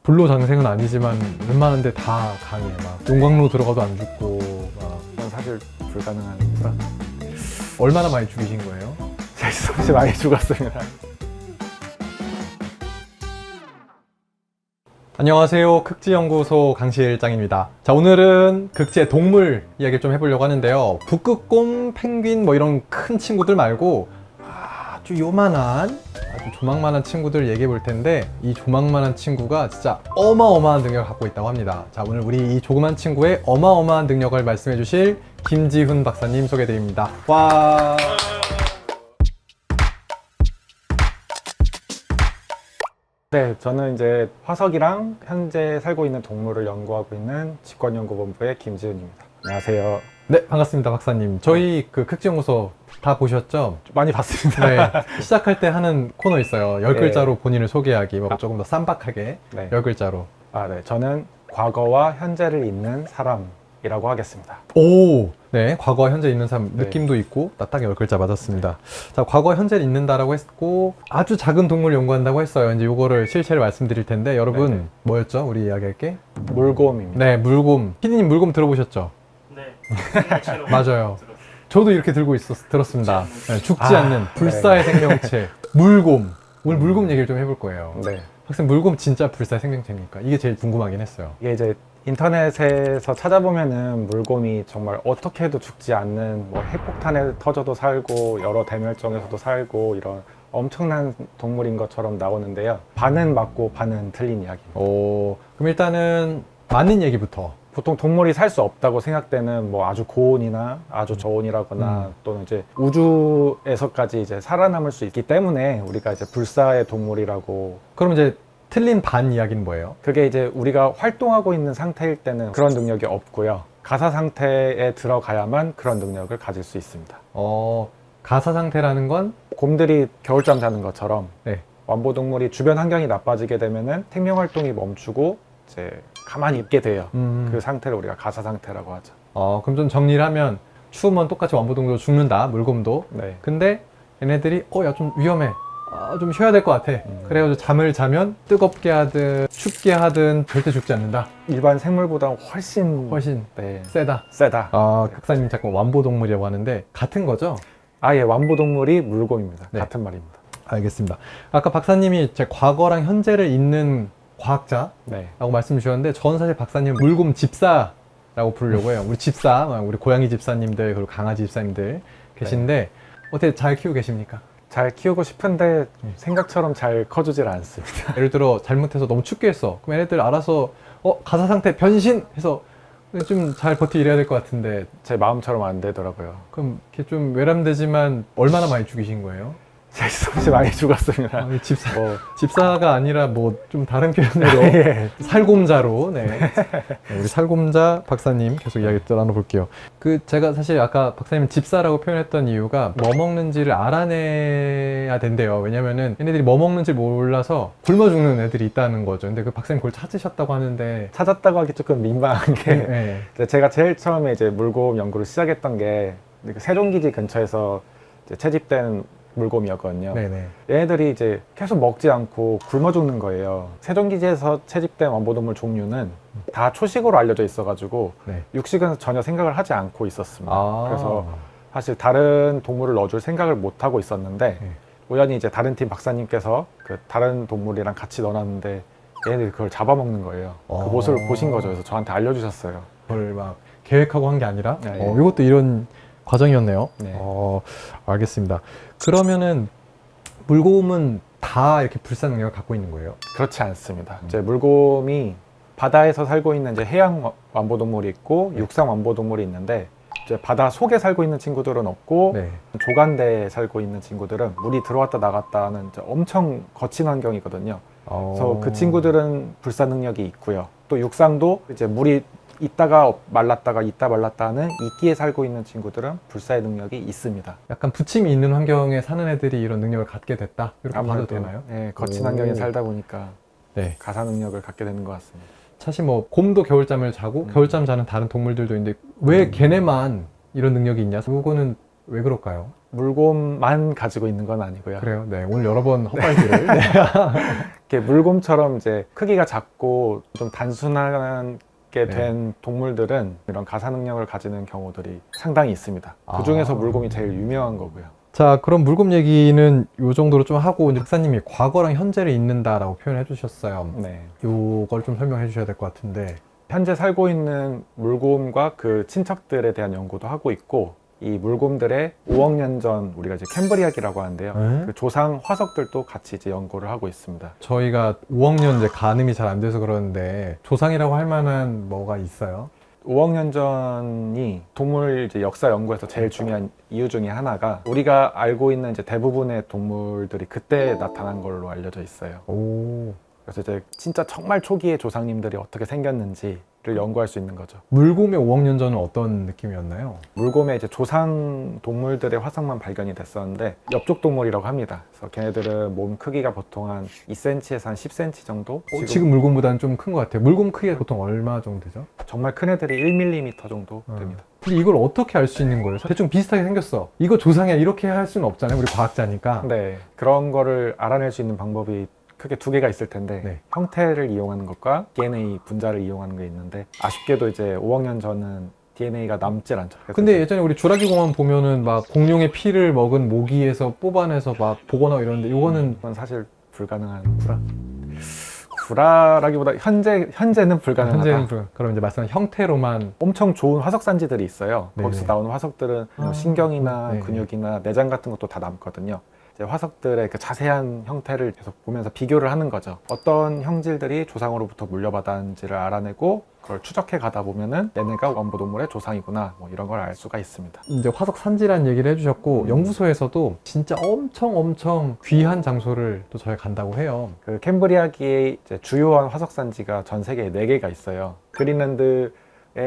불로장생은 아니지만 웬만한 데 다 강해. 막 용광로 들어가도 안 죽고 막. 그건 사실 불가능한 거라. 얼마나 많이 죽이신 거예요? 제수없이 많이 죽었습니다. 안녕하세요. 극지연구소 강실장입니다. 자, 오늘은 극지의 동물 이야기를 좀 해보려고 하는데요. 북극곰, 펭귄 뭐 이런 큰 친구들 말고 아주 요만한, 아주 조망만한 친구들 얘기해 볼 텐데, 이 조망만한 친구가 진짜 어마어마한 능력을 갖고 있다고 합니다. 자, 오늘 우리 이 조그만 친구의 어마어마한 능력을 말씀해 주실 김지훈 박사님 소개해 드립니다. 와. 네, 저는 이제 화석이랑 현재 살고 있는 동물을 연구하고 있는 직권연구본부의 김지훈입니다. 안녕하세요. 네, 반갑습니다, 박사님. 저희 그 극지연구소 다 보셨죠? 많이 봤습니다. 네, 시작할 때 하는 코너 있어요. 10글자로 네. 본인을 소개하기. 뭐 조금 더 쌈박하게 네. 10글자로. 네. 저는 과거와 현재를 잇는 사람이라고 하겠습니다. 오! 네, 과거와 현재 있는 사람 네. 느낌도 있고 딱 10글자 맞았습니다. 자, 과거와 현재를 잇는다라고 했고 아주 작은 동물 연구한다고 했어요. 이제 요거를 실체를 말씀드릴 텐데 여러분 네네. 뭐였죠? 우리 이야기할 게? 물곰입니다. 네, 물곰. 피디님 물곰 들어보셨죠? 네. 생명체로 맞아요. 들었어요. 저도 이렇게 들고 들었습니다. 네, 죽지 않는 불사의 네. 생명체 물곰. 오늘 물곰 얘기를 좀 해볼 거예요. 네. 학생 물곰 진짜 불사의 생명체입니까? 이게 제일 궁금하긴 했어요. 이게 이제 인터넷에서 찾아보면은 물곰이 정말 어떻게 해도 죽지 않는 뭐 핵폭탄에 터져도 살고 여러 대멸종에서도 살고 이런 엄청난 동물인 것처럼 나오는데요. 반은 맞고 반은 틀린 이야기입니다. 그럼 일단은 맞는 얘기부터. 보통 동물이 살 수 없다고 생각되는 뭐 아주 고온이나 아주 저온이라거나 또는 이제 우주에서까지 이제 살아남을 수 있기 때문에 우리가 이제 불사의 동물이라고. 그럼 이제 틀린 반 이야기는 뭐예요? 그게 이제 우리가 활동하고 있는 상태일 때는 그런 능력이 없고요. 가사 상태에 들어가야만 그런 능력을 가질 수 있습니다. 가사 상태라는 건? 곰들이 겨울잠 자는 것처럼 네. 완보동물이 주변 환경이 나빠지게 되면은 생명 활동이 멈추고 이제 가만히 있게 돼요. 그 상태를 우리가 가사 상태라고 하죠. 그럼 좀 정리를 하면 추우면 똑같이 완보동물도 죽는다, 물곰도. 네. 근데 얘네들이 야 좀 위험해. 좀 쉬어야 될 것 같아. 그래가지고 잠을 자면 뜨겁게 하든 춥게 하든 절대 죽지 않는다. 일반 생물보다 훨씬 네, 세다. 세다. 박사님 자꾸 완보동물이라고 하는데 같은 거죠? 예, 완보동물이 물곰입니다. 네. 같은 말입니다. 알겠습니다. 아까 박사님이 제 과거랑 현재를 잇는 과학자라고 네. 말씀 주셨는데 저는 사실 박사님 물곰 집사라고 부르려고 해요. 우리 집사, 우리 고양이 집사님들 그리고 강아지 집사님들 계신데 어떻게 잘 키우고 계십니까? 잘 키우고 싶은데 생각처럼 잘 커주질 않습니다. 예를 들어 잘못해서 너무 춥게 했어. 그럼 얘네들 알아서 가사 상태 변신 해서 좀 잘 버티 이래야 될 것 같은데 제 마음처럼 안 되더라고요. 그럼 이렇게 좀 외람되지만 얼마나 많이 죽이신 거예요? 제수없이 많이 죽었습니다. 집사가 아니라 뭐 좀 다른 표현으로 예. 살곰자로 네, 우리 살곰자 박사님 계속 이야기 나눠볼게요. 제가 사실 아까 박사님 집사라고 표현했던 이유가 뭐 먹는지를 알아내야 된대요. 왜냐면은 얘네들이 뭐 먹는지 몰라서 굶어 죽는 애들이 있다는 거죠. 근데 그 박사님 그걸 찾으셨다고 하는데 찾았다고 하기 조금 민망한 게 네. 제가 제일 처음에 이제 물곰 연구를 시작했던 게 세종기지 근처에서 이제 채집된 물곰이었거든요. 네네. 얘네들이 이제 계속 먹지 않고 굶어 죽는 거예요. 세종기지에서 채집된 완보동물 종류는 다 초식으로 알려져 있어가지고 네. 육식은 전혀 생각을 하지 않고 있었습니다. 그래서 그래서 사실 다른 동물을 넣어줄 생각을 못 하고 있었는데 네. 우연히 이제 다른 팀 박사님께서 그 다른 동물이랑 같이 넣어놨는데 얘네들이 그걸 잡아먹는 거예요. 그 모습을 보신 거죠. 그래서 저한테 알려주셨어요. 그걸 막 계획하고 한 게 아니라 네. 이것도 이런 과정이었네요. 네. 알겠습니다. 그러면은 물곰은 다 이렇게 불사 능력을 갖고 있는 거예요? 그렇지 않습니다. 이제 물곰이 바다에서 살고 있는 이제 해양 완보동물이 있고 육상 완보동물이 있는데 이제 바다 속에 살고 있는 친구들은 없고 네. 조간대에 살고 있는 친구들은 물이 들어왔다 나갔다 하는 이제 엄청 거친 환경이거든요. 그래서 그 친구들은 불사 능력이 있고요. 또 육상도 이제 물이 있다가 말랐다가 있다 말랐다 하는 이끼에 살고 있는 친구들은 불사의 능력이 있습니다. 약간 부침이 있는 환경에 사는 애들이 이런 능력을 갖게 됐다? 이렇게 봐도 아무래도 되나요? 네, 거친 환경에 살다 보니까 네. 가사 능력을 갖게 되는 것 같습니다. 사실 뭐 곰도 겨울잠을 자고 겨울잠 자는 다른 동물들도 있는데 왜 걔네만 이런 능력이 있냐? 그거는 왜 그럴까요? 물곰만 가지고 있는 건 아니고요. 그래요? 네, 오늘 여러 번 헛발질을. 네. 이렇게 물곰처럼 이제 크기가 작고 좀 단순하게 된 동물들은 이런 가사 능력을 가지는 경우들이 상당히 있습니다. 그 중에서 물곰이 제일 유명한 거고요. 자, 그럼 물곰 얘기는 이 정도로 좀 하고 이제 박사님이 과거랑 현재를 잇는다라고 표현해 주셨어요. 네. 요걸 좀 설명해 주셔야 될 것 같은데. 현재 살고 있는 물곰과 그 친척들에 대한 연구도 하고 있고, 이 물곰들의 5억 년 전 우리가 이제 캠브리아기라고 하는데요. 네? 그 조상 화석들도 같이 이제 연구를 하고 있습니다. 저희가 5억 년 이제 가늠이 잘 안 돼서 그러는데 조상이라고 할 만한 뭐가 있어요? 5억 년 전이 동물 이제 역사 연구에서 제일 중요한 이유 중에 하나가 우리가 알고 있는 이제 대부분의 동물들이 그때 나타난 걸로 알려져 있어요. 오. 그래서 이제 진짜 정말 초기의 조상님들이 어떻게 생겼는지를 연구할 수 있는 거죠. 물곰의 5억 년 전은 어떤 느낌이었나요? 물곰의 이제 조상 동물들의 화석만 발견이 됐었는데 엽족 동물이라고 합니다. 그래서 걔네들은 몸 크기가 보통 한 2cm에서 한 10cm 정도? 지금 물곰보다는 좀 큰 것 같아요. 물곰 크기가 보통 얼마 정도 되죠? 정말 큰 애들이 1mm 정도 됩니다. 근데 이걸 어떻게 알 수 있는 거예요? 대충 비슷하게 생겼어. 이거 조상이야. 이렇게 할 수는 없잖아요. 우리 과학자니까. 네, 그런 거를 알아낼 수 있는 방법이 크게 두 개가 있을 텐데 네. 형태를 이용하는 것과 DNA 분자를 이용하는 게 있는데 아쉽게도 이제 5억 년 전은 DNA가 남질 않죠. 그래서 근데 이제 예전에 우리 주라기 공원 보면은 막 공룡의 피를 먹은 모기에서 뽑아내서 막 보거나 이러는데 이거는 이건 사실 불가능한 구라라기보다 현재는 불가능하다. 그럼 이제 말씀한 형태로만 엄청 좋은 화석 산지들이 있어요. 네네. 거기서 나오는 화석들은 뭐 신경이나 네네. 근육이나 내장 같은 것도 다 남거든요. 이제 화석들의 그 자세한 형태를 계속 보면서 비교를 하는 거죠. 어떤 형질들이 조상으로부터 물려받았는지를 알아내고 그걸 추적해 가다 보면은 얘네가 원부 동물의 조상이구나 뭐 이런 걸 알 수가 있습니다. 이제 화석 산지라는 얘기를 해주셨고 연구소에서도 진짜 엄청 귀한 장소를 또 저희 간다고 해요. 그 캠브리아기의 이제 주요한 화석 산지가 전 세계에 4개가 있어요. 그린란드의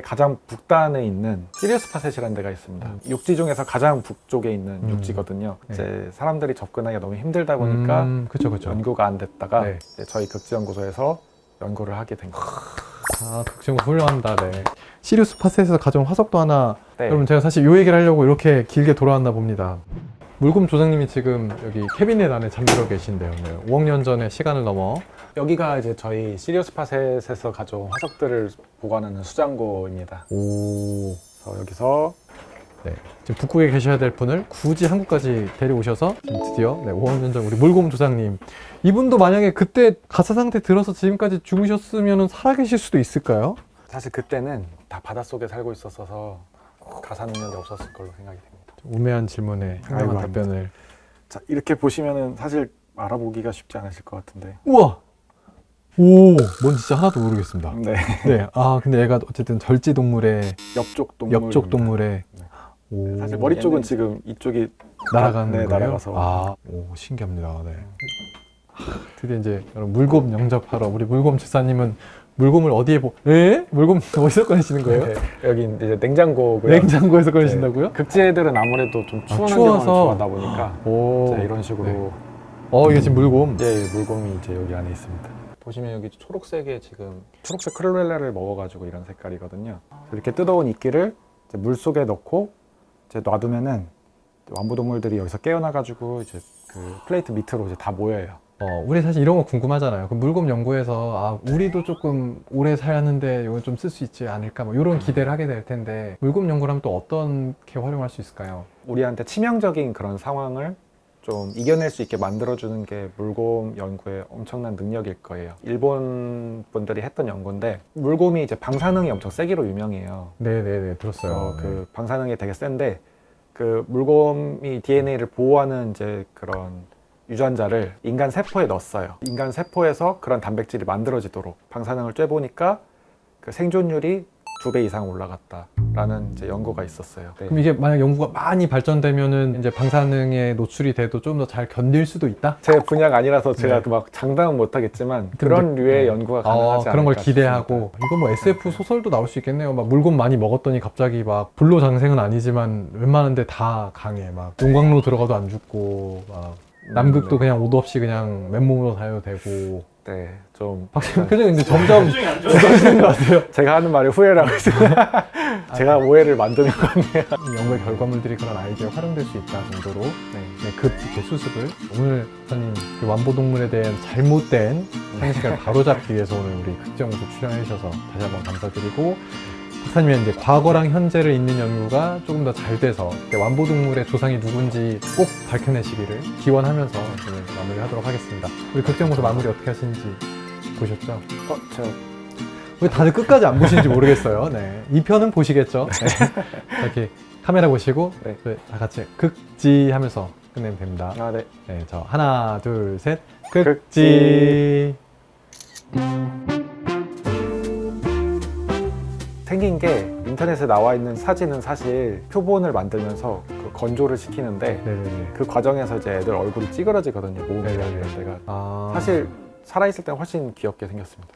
가장 북단에 있는 시리우스 파셋이라는 데가 있습니다. 육지 중에서 가장 북쪽에 있는 육지거든요. 네. 이제 사람들이 접근하기가 너무 힘들다 보니까 그쵸. 연구가 안 됐다가 네. 이제 저희 극지연구소에서 연구를 하게 된 거예요. 아, 극정구 훌륭합니다. 네. 시리우스 파셋에서 가져온 화석도 하나. 네. 여러분 제가 사실 이 얘기를 하려고 이렇게 길게 돌아왔나 봅니다. 물곰 조상님이 지금 여기 캐비넷 안에 잠들어 계신데요. 네. 5억 년 전의 시간을 넘어. 여기가 이제 저희 시리우스 파셋에서 가져온 화석들을 보관하는 수장고입니다. 오. 그래서 여기서 네. 지금 북극에 계셔야 될 분을 굳이 한국까지 데려오셔서 지금 드디어 5억 년 전 우리 물곰 조상님. 이분도 만약에 그때 가사 상태 들어서 지금까지 주무셨으면 살아계실 수도 있을까요? 사실 그때는 다 바닷속에 살고 있었어서 가사 능력이 없었을 걸로 생각이 됩니다. 우매한 질문에 상당한 아이고, 답변을. 자, 이렇게 보시면은 사실 알아보기가 쉽지 않으실 것 같은데. 우와! 오! 뭔 진짜 하나도 모르겠습니다. 네. 네. 아, 근데 얘가 어쨌든 절지 동물의 옆쪽 동물. 옆쪽 동물의 네. 오. 사실 머리 쪽은 지금 이쪽이 날아가는 네, 거예요? 날아가서. 아, 오, 신기합니다. 네. 드디어 이제 여러분 물곰 영접하러 우리 물곰 주사님은 물곰을 어디에 물곰 어디서 꺼내시는 거예요? 네, 여기 이제 냉장고고요. 냉장고에서 꺼내신다고요? 극지애들은 아무래도 좀 추운 환경을 추워서. 좋아하다 보니까 오. 이제 이런 식으로 네. 이게 지금 물곰. 예, 물곰이 이제 여기 안에 있습니다. 보시면 여기 초록색에 지금 초록색 크롤렐라를 먹어가지고 이런 색깔이거든요. 이렇게 뜯어온 이끼를 이제 물 속에 넣고 이제 놔두면은 완부동물들이 여기서 깨어나가지고 이제 그 플레이트 밑으로 이제 다 모여요. 우리 사실 이런 거 궁금하잖아요. 그 물곰 연구에서 우리도 조금 오래 살았는데 이건 좀 쓸 수 있지 않을까 뭐 이런 기대를 하게 될 텐데 물곰 연구를 하면 또 어떻게 활용할 수 있을까요? 우리한테 치명적인 그런 상황을 좀 이겨낼 수 있게 만들어주는 게 물곰 연구의 엄청난 능력일 거예요. 일본 분들이 했던 연구인데 물곰이 이제 방사능이 엄청 세기로 유명해요. 네네네 들었어요. 그 방사능이 되게 센데 그 물곰이 DNA를 보호하는 이제 그런 유전자를 인간 세포에 넣었어요. 인간 세포에서 그런 단백질이 만들어지도록 방사능을 쬐보니까 그 생존율이 2배 이상 올라갔다라는 이제 연구가 있었어요. 네. 그럼 이게 만약 연구가 많이 발전되면은 이제 방사능에 노출이 돼도 좀 더 잘 견딜 수도 있다? 제 분야가 아니라서 제가 네. 막 장담은 못하겠지만 그런 류의 연구가 가능하지 그런 걸 않을까 기대하고 싶습니다. 이거 뭐 SF 소설도 나올 수 있겠네요. 막 물곰 많이 먹었더니 갑자기 막 불로장생은 아니지만 웬만한데 다 강해. 막 용광로 들어가도 안 죽고 막 남극도 그냥 옷 없이 그냥 맨몸으로 다녀도 되고. 네, 좀 박지민 표정이 근데 점점 표정이 안 좋아. 굳어지는 것 같아요. 제가 하는 말에 후회를 하고 있습니다. 제가 오해를 만드는 건데요. 연구의 결과물들이 그런 아이디어에 활용될 수 있다 정도로 네. 급 이렇게 수습을 오늘 박사님 그 완보동물에 대한 잘못된 상식을 바로잡기 위해서 오늘 우리 극정연구소 출연해 주셔서 다시 한번 감사드리고 박사님의 이제 과거랑 현재를 잇는 연구가 조금 더 잘 돼서 완보동물의 조상이 누군지 꼭 밝혀내시기를 기원하면서 오늘 마무리하도록 하겠습니다. 우리 극정연구소 마무리 어떻게 하시는지 보셨죠? 제가 왜 다들 끝까지 안 보시는지 모르겠어요. 네. 2편은 보시겠죠? 네. 이렇게 카메라 보시고 네. 다 같이 극지 하면서 끝내면 됩니다. 네. 네, 저 하나, 둘, 셋. 극지. 생긴 게 인터넷에 나와 있는 사진은 사실 표본을 만들면서 그 건조를 시키는데 네네네. 그 과정에서 이제 애들 얼굴이 찌그러지거든요. 몸이랑 네네네. 이런 데가. 아. 사실 살아있을 때는 훨씬 귀엽게 생겼습니다.